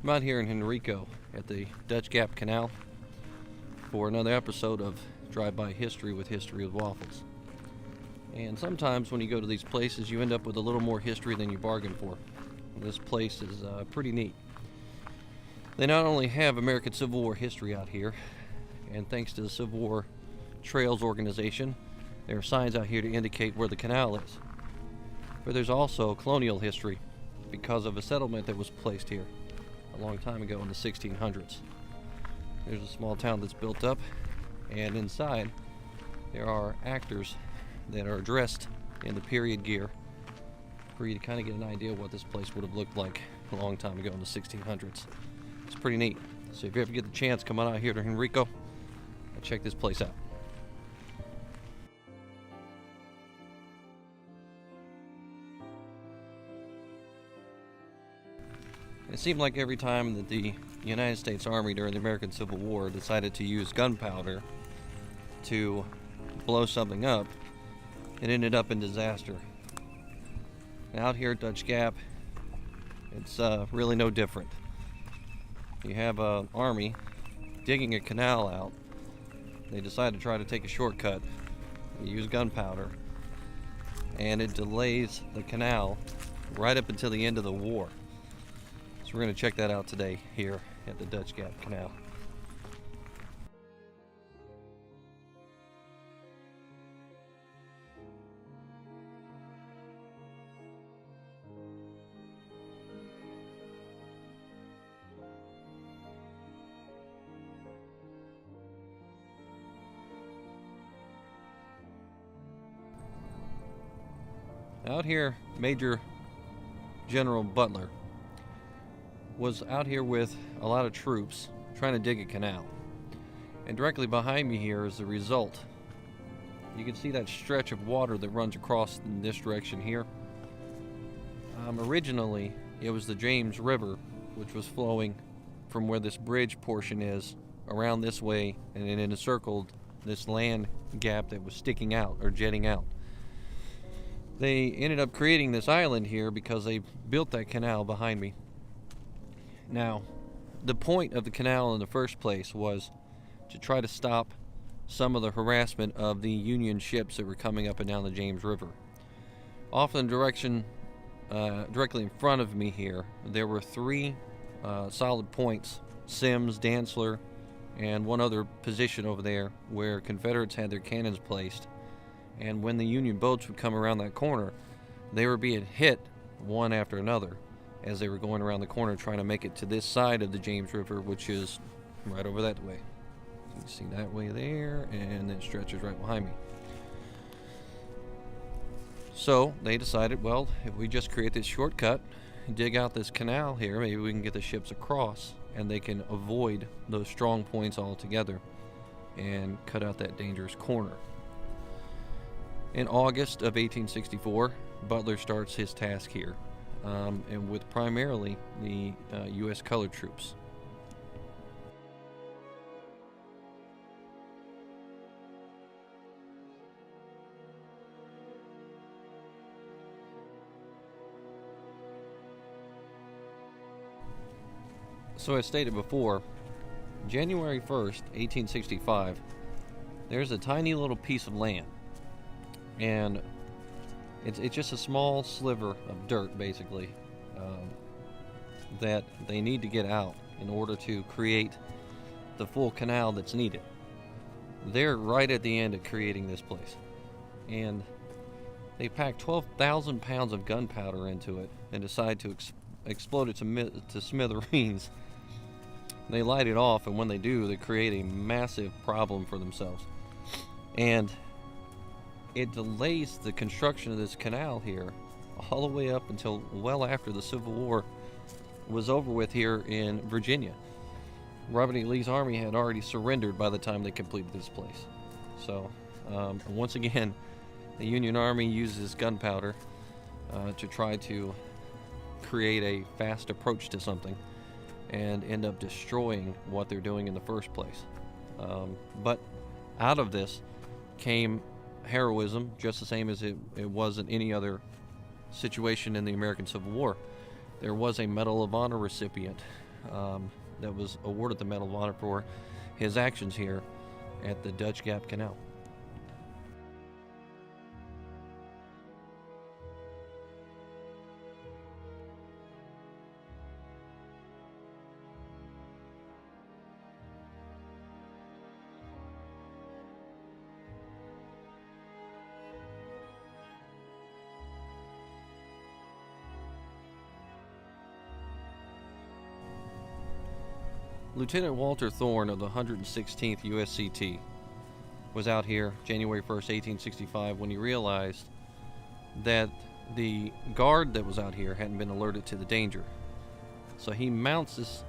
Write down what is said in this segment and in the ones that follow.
I'm out here in Henrico at the Dutch Gap Canal for another episode of Drive-By History with History with Waffles. And sometimes when you go to these places, you end up with a little more history than you bargained for. This place is pretty neat. They not only have American Civil War history out here, and thanks to the Civil War Trails organization, there are signs out here to indicate where the canal is. But there's also colonial history because of a settlement that was placed here a long time ago in the 1600s. There's a small town that's built up, and inside there are actors that are dressed in the period gear for you to kind of get an idea of what this place would have looked like a long time ago in the 1600s. It's pretty neat. So if you ever get the chance, come on out here to Henrico and check this place out. It seemed like every time that the United States Army during the American Civil War decided to use gunpowder to blow something up, it ended up in disaster. And out here at Dutch Gap, it's really no different. You have an army digging a canal out. They decide to try to take a shortcut. They use gunpowder, and it delays the canal right up until the end of the war. So we're going to check that out today here at the Dutch Gap Canal. Out here, Major General Butler was out here with a lot of troops trying to dig a canal. And directly behind me here is the result. You can see that stretch of water that runs across in this direction here. Originally, it was the James River, which was flowing from where this bridge portion is around this way, and it encircled this land gap that was sticking out or jetting out. They ended up creating this island here because they built that canal behind me. Now, the point of the canal in the first place was to try to stop some of the harassment of the Union ships that were coming up and down the James River. Off in the direction directly in front of me here, there were three solid points: Sims, Dantzler, and one other position over there where Confederates had their cannons placed. And when the Union boats would come around that corner, they were being hit one after another as they were going around the corner trying to make it to this side of the James River, which is right over that way. You can see that way there, and it stretches right behind me. So they decided, well, if we just create this shortcut and dig out this canal here, maybe we can get the ships across and they can avoid those strong points altogether and cut out that dangerous corner. In August of 1864, Butler starts his task here, and with primarily the U.S. colored troops. So as stated before, January 1st, 1865, there's a tiny little piece of land. And it's just a small sliver of dirt, basically, that they need to get out in order to create the full canal that's needed. They're right at the end of creating this place. And they pack 12,000 pounds of gunpowder into it and decide to explode it to smithereens. They light it off, and when they do, they create a massive problem for themselves. And it delays the construction of this canal here all the way up until well after the Civil War was over with here in Virginia. Robert E. Lee's army had already surrendered by the time they completed this place. So once again, the Union Army uses gunpowder to try to create a fast approach to something and end up destroying what they're doing in the first place. But out of this came heroism, just the same as it was in any other situation in the American Civil War. There was a Medal of Honor recipient that was awarded the Medal of Honor for his actions here at the Dutch Gap Canal. Lieutenant Walter Thorne of the 116th USCT was out here January 1st, 1865, when he realized that the guard that was out here hadn't been alerted to the danger. So he mounts this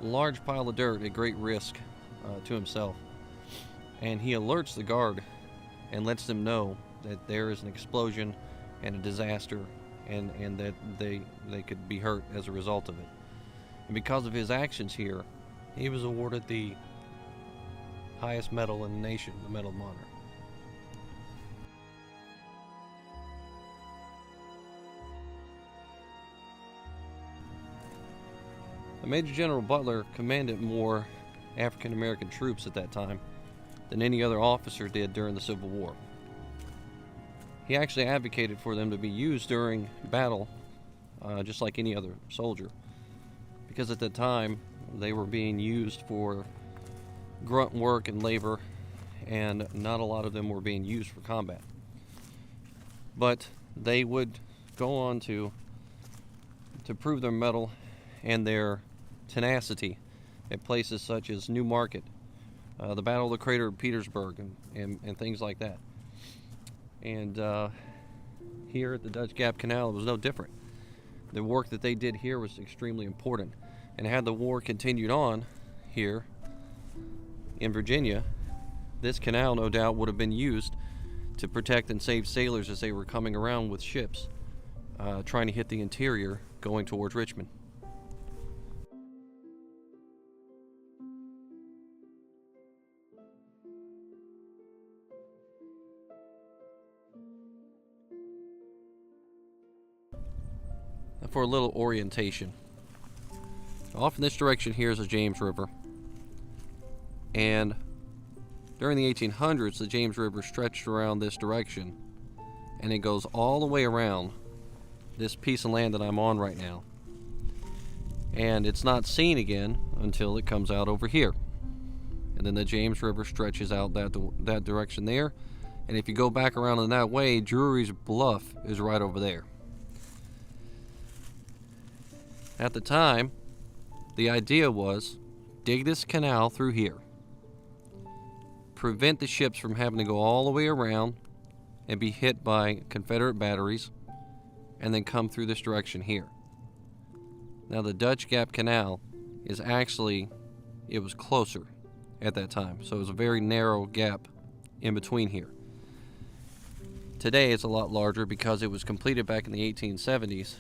large pile of dirt at great risk to himself, and he alerts the guard and lets them know that there is an explosion and a disaster, and that they could be hurt as a result of it. And because of his actions here, he was awarded the highest medal in the nation, the Medal of Honor. Major General Butler commanded more African American troops at that time than any other officer did during the Civil War. He actually advocated for them to be used during battle, just like any other soldier, because at that time they were being used for grunt work and labor, and not a lot of them were being used for combat. But they would go on to prove their mettle and their tenacity at places such as New Market, the Battle of the Crater of Petersburg, and things like that. And here at the Dutch Gap Canal, it was no different. The work that they did here was extremely important. And had the war continued on here in Virginia, this canal no doubt would have been used to protect and save sailors as they were coming around with ships, trying to hit the interior going towards Richmond. Now for a little orientation. Off in this direction here is the James River, and during the 1800s the James River stretched around this direction, and it goes all the way around this piece of land that I'm on right now, and it's not seen again until it comes out over here, and then the James River stretches out that direction there, and if you go back around in that way, Drury's Bluff is right over there. At the time, the idea was dig this canal through here, prevent the ships from having to go all the way around and be hit by Confederate batteries, and then come through this direction here. Now the Dutch Gap Canal is actually, it was closer at that time, so it was a very narrow gap in between here. Today it's a lot larger because it was completed back in the 1870s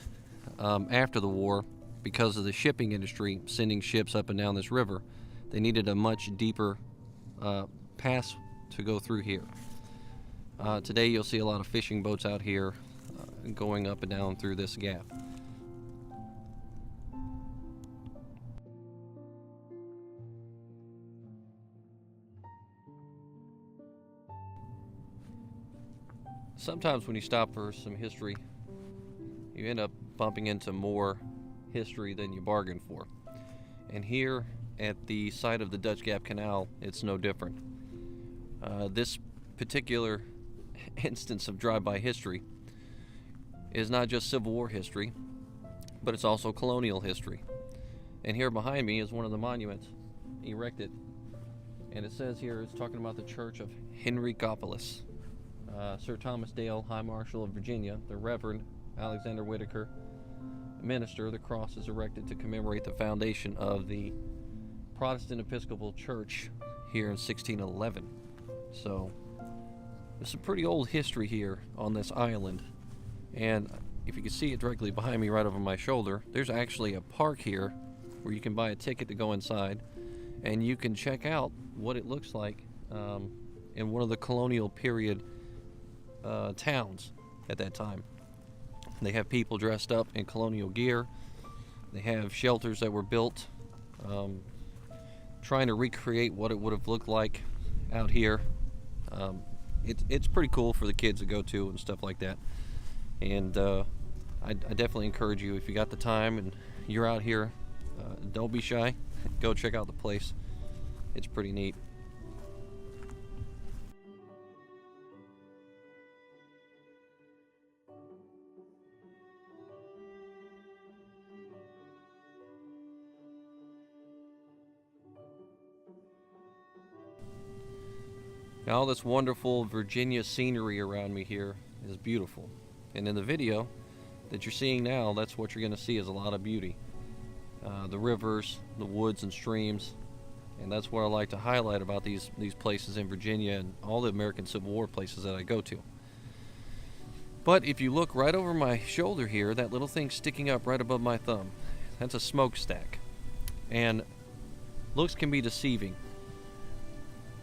after the war. Because of the shipping industry sending ships up and down this river, they needed a much deeper pass to go through here. Today you'll see a lot of fishing boats out here going up and down through this gap. Sometimes when you stop for some history, you end up bumping into more history than you bargained for. And here at the site of the Dutch Gap Canal, it's no different. This particular instance of drive-by history is not just Civil War history, but it's also colonial history. And here behind me is one of the monuments erected, and it says here, it's talking about the Church of Henricopolis. Sir Thomas Dale, High Marshal of Virginia, the Reverend Alexander Whitaker, minister. The cross is erected to commemorate the foundation of the Protestant Episcopal Church here in 1611. So there's some pretty old history here on this island, and if you can see it directly behind me right over my shoulder, there's actually a park here where you can buy a ticket to go inside, and you can check out what it looks like in one of the colonial period towns at that time. They have people dressed up in colonial gear. They have shelters that were built trying to recreate what it would have looked like out here. It's pretty cool for the kids to go to and stuff like that. And I definitely encourage you, if you got the time and you're out here, don't be shy. Go check out the place. It's pretty neat. Now, all this wonderful Virginia scenery around me here is beautiful. And in the video that you're seeing now, that's what you're going to see, is a lot of beauty. The rivers, the woods and streams. And that's what I like to highlight about these places in Virginia and all the American Civil War places that I go to. But if you look right over my shoulder here, that little thing sticking up right above my thumb, that's a smokestack. And looks can be deceiving.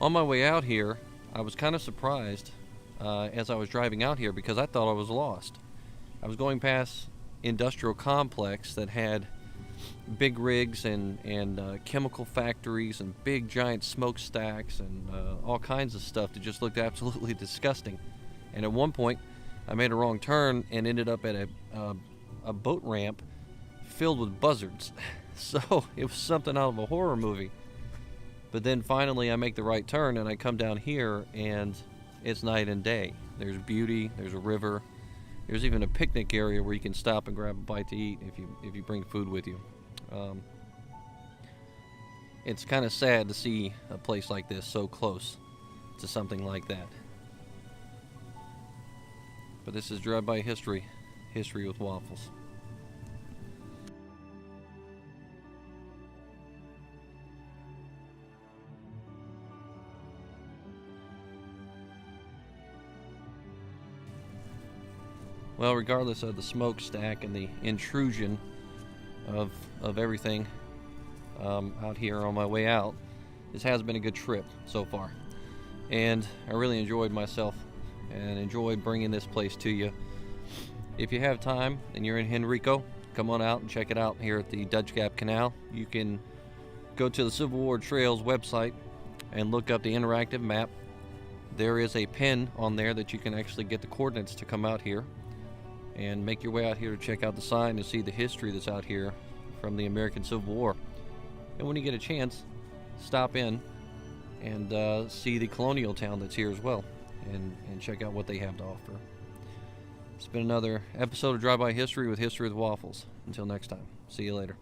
On my way out here, I was kind of surprised as I was driving out here, because I thought I was lost. I was going past industrial complex that had big rigs and chemical factories and big giant smokestacks and all kinds of stuff that just looked absolutely disgusting. And at one point, I made a wrong turn and ended up at a boat ramp filled with buzzards. So it was something out of a horror movie. But then finally I make the right turn and I come down here and it's night and day. There's beauty, there's a river, there's even a picnic area where you can stop and grab a bite to eat if you bring food with you. It's kind of sad to see a place like this so close to something like that. But this is Drive-By History, History with Waffles. Well, regardless of the smokestack and the intrusion of everything out here on my way out, this has been a good trip so far. And I really enjoyed myself and enjoyed bringing this place to you. If you have time and you're in Henrico, come on out and check it out here at the Dutch Gap Canal. You can go to the Civil War Trails website and look up the interactive map. There is a pin on there that you can actually get the coordinates to come out here and make your way out here to check out the sign and see the history that's out here from the American Civil War. And when you get a chance, stop in and see the Colonial town that's here as well, and check out what they have to offer. It's been another episode of Drive-By History with History with Waffles. Until next time, see you later.